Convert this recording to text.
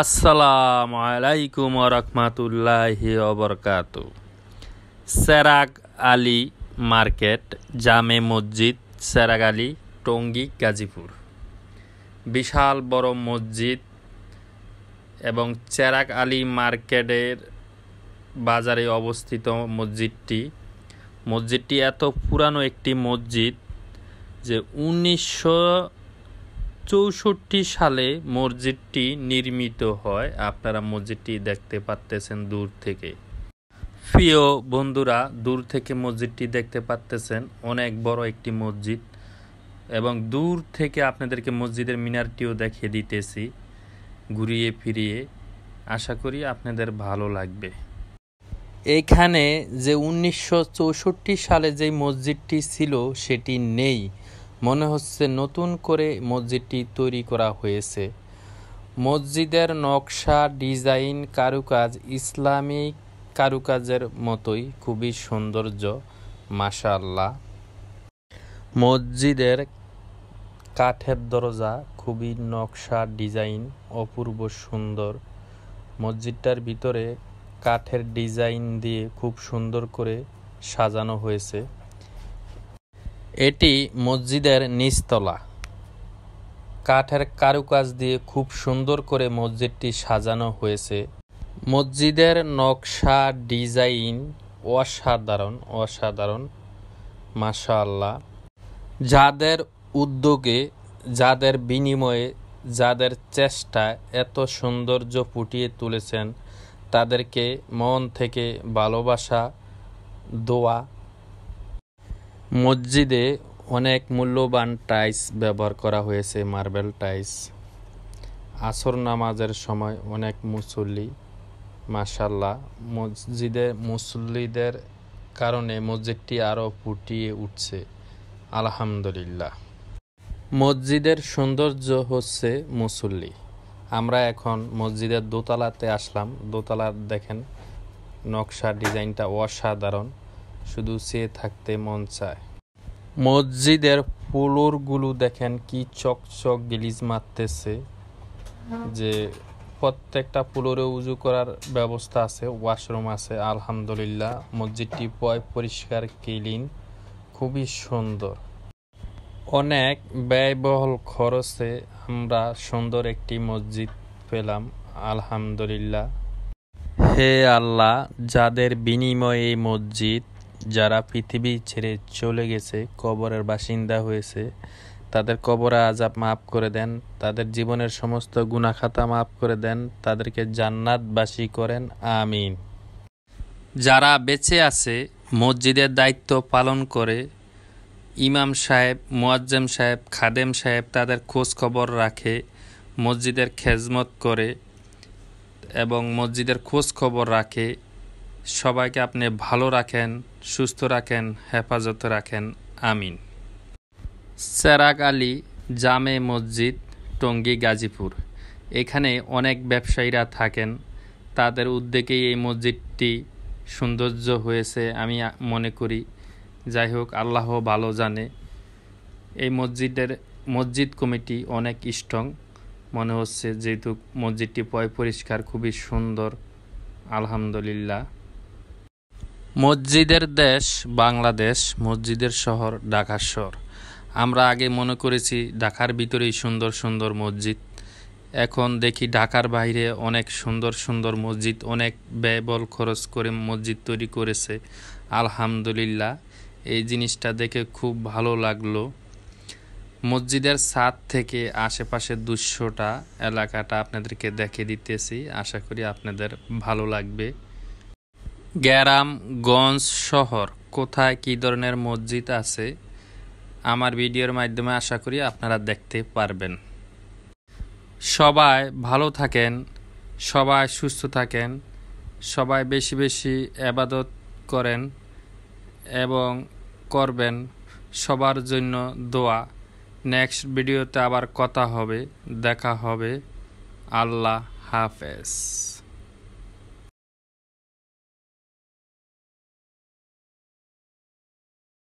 আসসালামু আলাইকুম ওয়া রাহমাতুল্লাহি ওয়া বারাকাতুহু। সেরাগ আলী মার্কেট, জামে মসজিদ, সেরাগ আলী, টঙ্গী, গাজীপুর। বিশাল বড় মসজিদ এবং সেরাগ আলী মার্কেটের বাজারে অবস্থিত মসজিদটি এত পুরানো একটি মসজিদ যে 1964 সালে মসজিদটি নির্মিত হয়। আপনারা মসজিদটি দেখতে পাচ্ছেন দূর থেকে। প্রিয় বন্ধুরা, দূর থেকে মসজিদটি দেখতে পাচ্ছেন, অনেক বড় একটি মসজিদ এবং দূর থেকে আপনাদেরকে মসজিদের মিনারটিও দেখিয়ে দিতেছি ঘুরিয়ে ফিরিয়ে। আশা করি আপনাদের ভালো লাগবে। এখানে যে 1964 সালে যে মসজিদটি ছিল সেটি নেই, মনে হচ্ছে নতুন করে মসজিদটি তৈরি করা হয়েছে। মসজিদের নকশা, ডিজাইন, কারুকাজ ইসলামিক কারুকাজের মতোই, খুবই সৌন্দর্য, মাশাআল্লাহ। মসজিদের কাঠের দরজা খুবই নকশা, ডিজাইন অপূর্ব সুন্দর। মসজিদটার ভিতরে কাঠের ডিজাইন দিয়ে খুব সুন্দর করে সাজানো হয়েছে। এটি মসজিদের নিচতলা। কাঠের কারুকাজ দিয়ে খুব সুন্দর করে মসজিদটি সাজানো হয়েছে। মসজিদের নকশা, ডিজাইন অসাধারণ মাশাআল্লাহ। যাদের উদ্যোগে, যাদের বিনিময়ে, যাদের চেষ্টায় এত সৌন্দর্য ফুটিয়ে তুলেছেন তাদেরকে মন থেকে ভালোবাসা, দোয়া। মসজিদে অনেক মূল্যবান টাইলস ব্যবহার করা হয়েছে, মার্বেল টাইলস। আসর নামাজের সময় অনেক মুসল্লি, মাশাআল্লাহ। মসজিদে মুসল্লিদের কারণে মসজিদটি আরও ফুটিয়ে উঠছে, আলহামদুলিল্লাহ। মসজিদের সৌন্দর্য হচ্ছে মুসল্লি। আমরা এখন মসজিদের দোতলাতে আসলাম। দোতলার দেখেন নকশা, ডিজাইনটা অসাধারণ, শুধু চেয়ে থাকতে মন চায়। মসজিদের ফ্লোরগুলো দেখেন কি চকচক গ্লিজ মারতেছে, যে প্রত্যেকটা ফ্লোরে উজু করার ব্যবস্থা আছে, ওয়াশরুম আছে, আলহামদুলিল্লাহ। মসজিদটি পরিষ্কার, ক্লিন, খুবই সুন্দর। অনেক ব্যয়বহুল খরচে আমরা সুন্দর একটি মসজিদ পেলাম, আলহামদুলিল্লাহ। হে আল্লাহ, যাদের বিনিময়ে এই মসজিদ, যারা পৃথিবী ছেড়ে চলে গেছে, কবরের বাসিন্দা হয়েছে, তাদের কবরে আযাব মাফ করে দেন, তাদের জীবনের সমস্ত গুনাহ খাতা মাফ করে দেন, তাদেরকে জান্নাতবাসী করেন, আমিন। যারা বেঁচে আছে, মসজিদের দায়িত্ব পালন করে, ইমাম সাহেব, মুয়াজ্জেম সাহেব, খাদেম সাহেব তাদের খোঁজ খবর রাখে, মসজিদের খেজমত করে এবং মসজিদের খোঁজ খবর রাখে। সবাইকে আপনি ভালো রাখেন, সুস্থ রাখেন, হেফাজতে রাখেন, আমিন। সেরাগ আলী জামে মসজিদ, টঙ্গী, গাজীপুর। এখানে অনেক ব্যবসায়ীরা থাকেন, তাদের উদ্যোগেই এই মসজিদটি সৌন্দর্য হয়েছে আমি মনে করি। যাই হোক, আল্লাহ ভালো জানে। এই মসজিদ কমিটি অনেক স্ট্রং মনে হচ্ছে, যেহেতু মসজিদটি পরিষ্কার, খুবই সুন্দর, আলহামদুলিল্লাহ। মসজিদের দেশ বাংলাদেশ, মসজিদের শহর ঢাকা শহর। আমরা আগে মনে করেছি ঢাকার ভিতরেই সুন্দর সুন্দর মসজিদ, এখন দেখি ঢাকার বাইরে অনেক সুন্দর সুন্দর মসজিদ, অনেক ব্যয়বহুল খরচ করে মসজিদ তৈরি করেছে, আলহামদুলিল্লাহ। এই জিনিসটা দেখে খুব ভালো লাগলো। মসজিদের ছাদ থেকে আশেপাশের দৃশ্যটা, এলাকাটা আপনাদেরকে দেখিয়ে দিতেছি, আশা করি আপনাদের ভালো লাগবে। গ্রাম, গঞ্জ, শহর কোথায় কী ধরনের মসজিদ আছে আমার ভিডিওর মাধ্যমে আশা করি আপনারা দেখতে পারবেন। সবাই ভালো থাকেন, সবাই সুস্থ থাকেন, সবাই বেশি বেশি ইবাদত করেন এবং করবেন। সবার জন্য দোয়া। নেক্সট ভিডিওতে আবার কথা হবে, দেখা হবে। আল্লাহ হাফেজ।